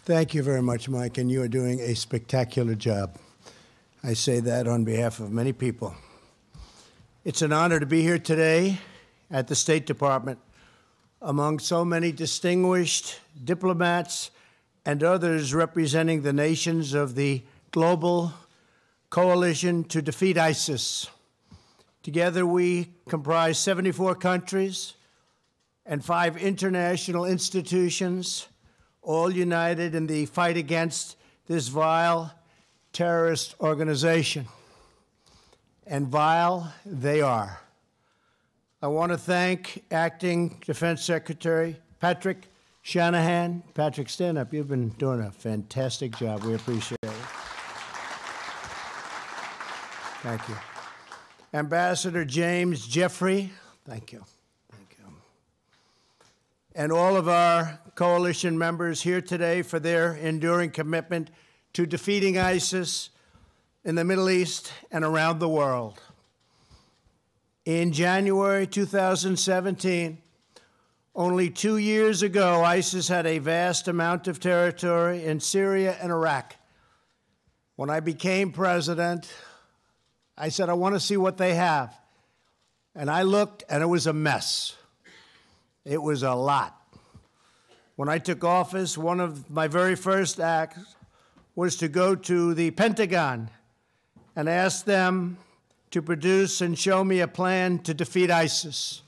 Thank you very much, Mike, and you are doing a spectacular job. I say that on behalf of many people. It's an honor to be here today at the State Department among so many distinguished diplomats and others representing the nations of the global coalition to defeat ISIS. Together, we comprise 74 countries and 5 international institutions, all united in the fight against this vile terrorist organization. And vile they are. I want to thank Acting Defense Secretary Patrick Shanahan. Patrick, stand up. You've been doing a fantastic job. We appreciate it. Thank you. Ambassador James Jeffrey, thank you. Thank you. And all of our coalition members here today for their enduring commitment to defeating ISIS in the Middle East and around the world. In January 2017, only 2 years ago, ISIS had a vast amount of territory in Syria and Iraq. When I became president, I said, I want to see what they have. And I looked, and it was a mess. It was a lot. When I took office, one of my very first acts was to go to the Pentagon and ask them to produce and show me a plan to defeat ISIS.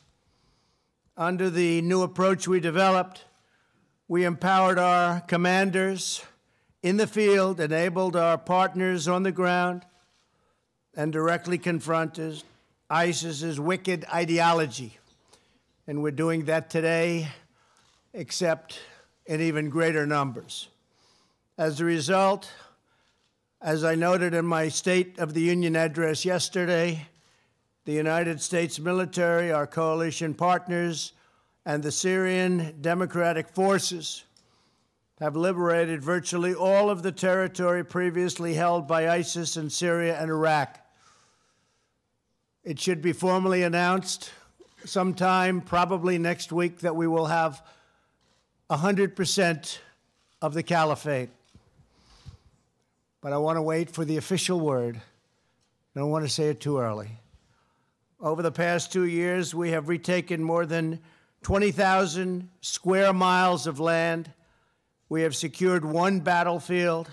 Under the new approach we developed, we empowered our commanders in the field, enabled our partners on the ground, and directly confronted ISIS's wicked ideology. And we're doing that today, except in even greater numbers. As a result, as I noted in my State of the Union address yesterday, the United States military, our coalition partners, and the Syrian Democratic Forces have liberated virtually all of the territory previously held by ISIS in Syria and Iraq. It should be formally announced sometime, probably next week, that we will have 100% of the caliphate. But I want to wait for the official word. I don't want to say it too early. Over the past 2 years, we have retaken more than 20,000 square miles of land. We have secured 1 battlefield.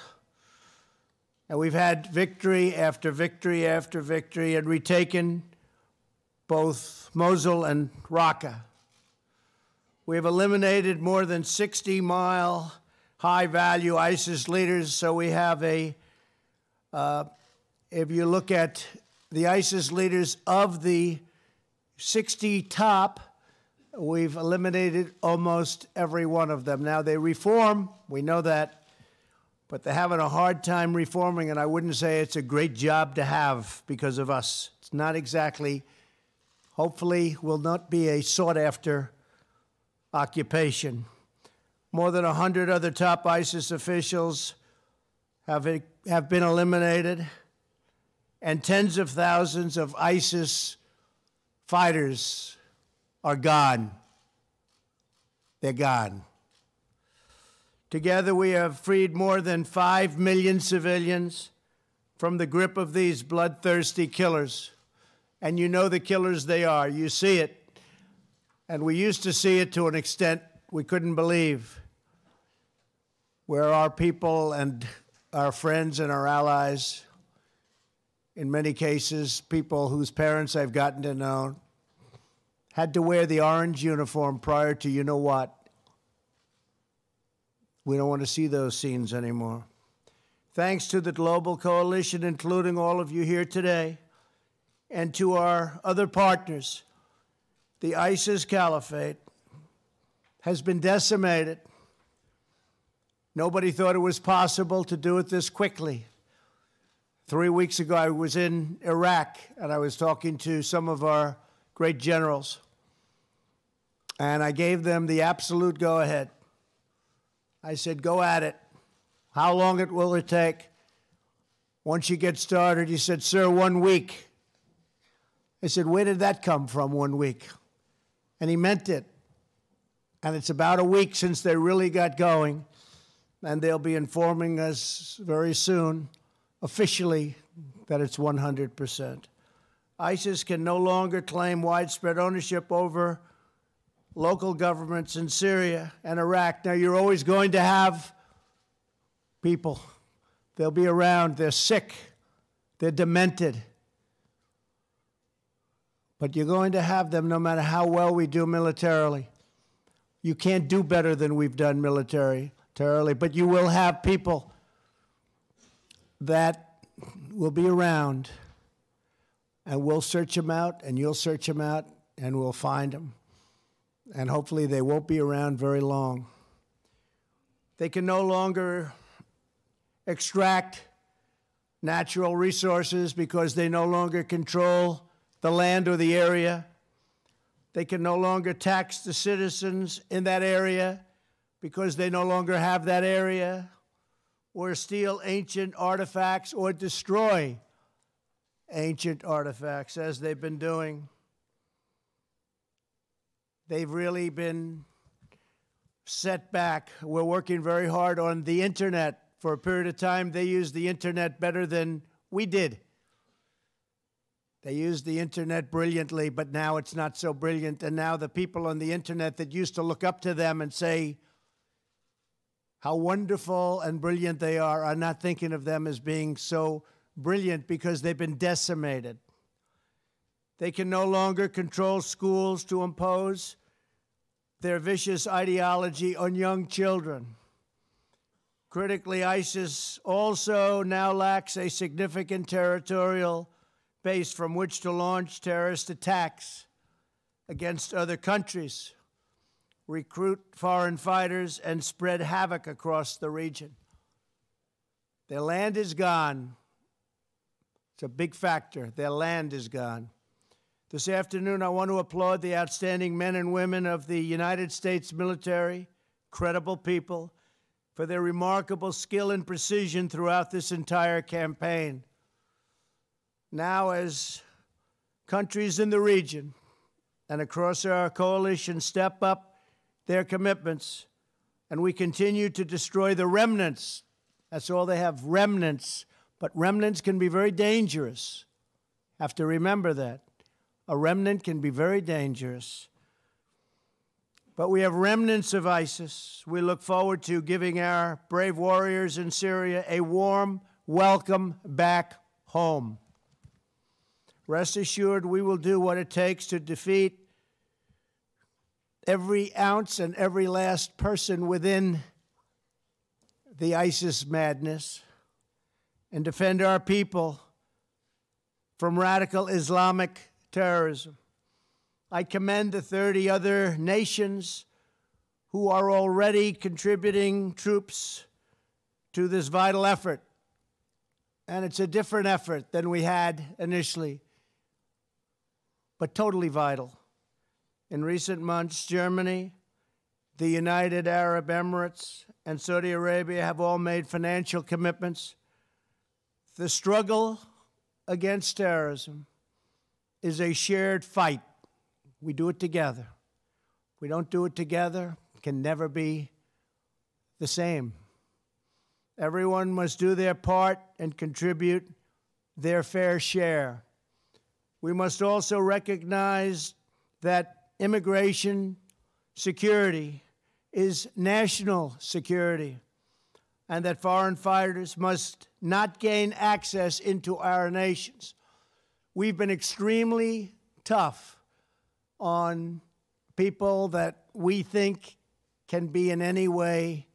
And we've had victory after victory after victory and retaken both Mosul and Raqqa. We have eliminated more than 60-mile high-value ISIS leaders, so we have if you look at the ISIS leaders of the 60 top, we've eliminated almost every one of them. Now, they reform, we know that, but they're having a hard time reforming, and I wouldn't say it's a great job to have because of us. It's not exactly, hopefully, will not be a sought-after occupation. More than 100 other top ISIS officials have been eliminated, and tens of thousands of ISIS fighters are gone. They're gone. Together, we have freed more than 5 million civilians from the grip of these bloodthirsty killers. And you know the killers they are. You see it. And we used to see it to an extent we couldn't believe, where our people and our friends and our allies, in many cases, people whose parents I've gotten to know, had to wear the orange uniform prior to you know what. We don't want to see those scenes anymore. Thanks to the global coalition, including all of you here today, and to our other partners, the ISIS caliphate has been decimated. Nobody thought it was possible to do it this quickly. 3 weeks ago, I was in Iraq, and I was talking to some of our great generals, and I gave them the absolute go-ahead. I said, go at it. How long will it take? Once you get started, he said, sir, 1 week. I said, where did that come from, 1 week? And he meant it. And it's about a week since they really got going. and they'll be informing us very soon, officially, that it's 100%. ISIS can no longer claim widespread ownership over local governments in Syria and Iraq. Now, you're always going to have people. They'll be around. They're sick. They're demented. But you're going to have them no matter how well we do militarily. You can't do better than we've done militarily, but you will have people that will be around, and we'll search them out, and you'll search them out, and we'll find them. And hopefully they won't be around very long. They can no longer extract natural resources because they no longer control the land or the area. They can no longer tax the citizens in that area because they no longer have that area, or steal ancient artifacts or destroy ancient artifacts as they've been doing. They've really been set back. We're working very hard on the internet. For a period of time, they used the internet better than we did. They used the internet brilliantly, but now it's not so brilliant. And now the people on the internet that used to look up to them and say how wonderful and brilliant they are not thinking of them as being so brilliant because they've been decimated. They can no longer control schools to impose their vicious ideology on young children. Critically, ISIS also now lacks a significant territorial base from which to launch terrorist attacks against other countries, recruit foreign fighters, and spread havoc across the region. Their land is gone. It's a big factor. Their land is gone. This afternoon, I want to applaud the outstanding men and women of the United States military, credible people, for their remarkable skill and precision throughout this entire campaign. Now, as countries in the region and across our coalition step up their commitments, and we continue to destroy the remnants, that's all they have, remnants, but remnants can be very dangerous. Have to remember that. A remnant can be very dangerous. But we have remnants of ISIS. We look forward to giving our brave warriors in Syria a warm welcome back home. Rest assured, we will do what it takes to defeat every ounce and every last person within the ISIS madness and defend our people from radical Islamic terrorism. I commend the 30 other nations who are already contributing troops to this vital effort. And it's a different effort than we had initially, but totally vital. In recent months, Germany, the United Arab Emirates, and Saudi Arabia have all made financial commitments. The struggle against terrorism is a shared fight. We do it together. If we don't do it together, it can never be the same. Everyone must do their part and contribute their fair share. We must also recognize that immigration security is national security, and that foreign fighters must not gain access into our nations. We've been extremely tough on people that we think can be in any way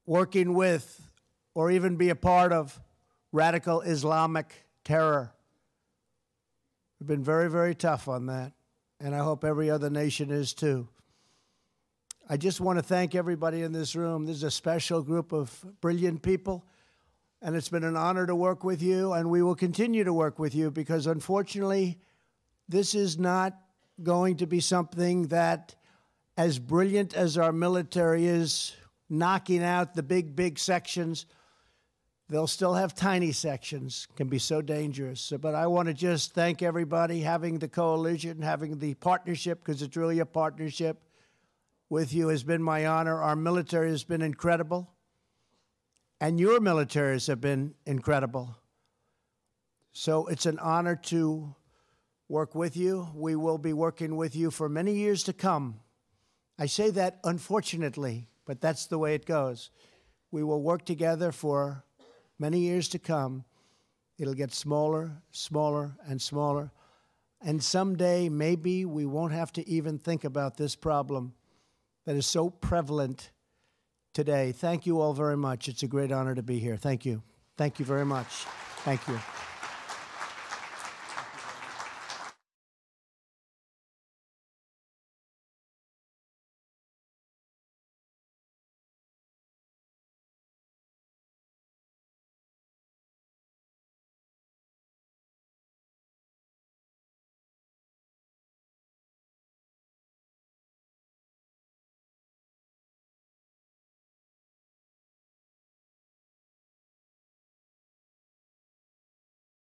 working with or even be a part of radical Islamic terror. We've been very, very tough on that, and I hope every other nation is too. I just want to thank everybody in this room. This is a special group of brilliant people, and it's been an honor to work with you, and we will continue to work with you because, unfortunately, this is not going to be something that, as brilliant as our military is, knocking out the big sections, they'll still have tiny sections, can be so dangerous. But I want to just thank everybody, having the coalition, having the partnership, because it's really a partnership. with you has been my honor. Our military has been incredible, and your militaries have been incredible. So it's an honor to work with you. We will be working with you for many years to come. I say that unfortunately, but that's the way it goes. We will work together for many years to come. It'll get smaller, smaller, and smaller. And someday, maybe we won't have to even think about this problem that is so prevalent today. Thank you all very much. It's a great honor to be here. Thank you. Thank you very much. Thank you.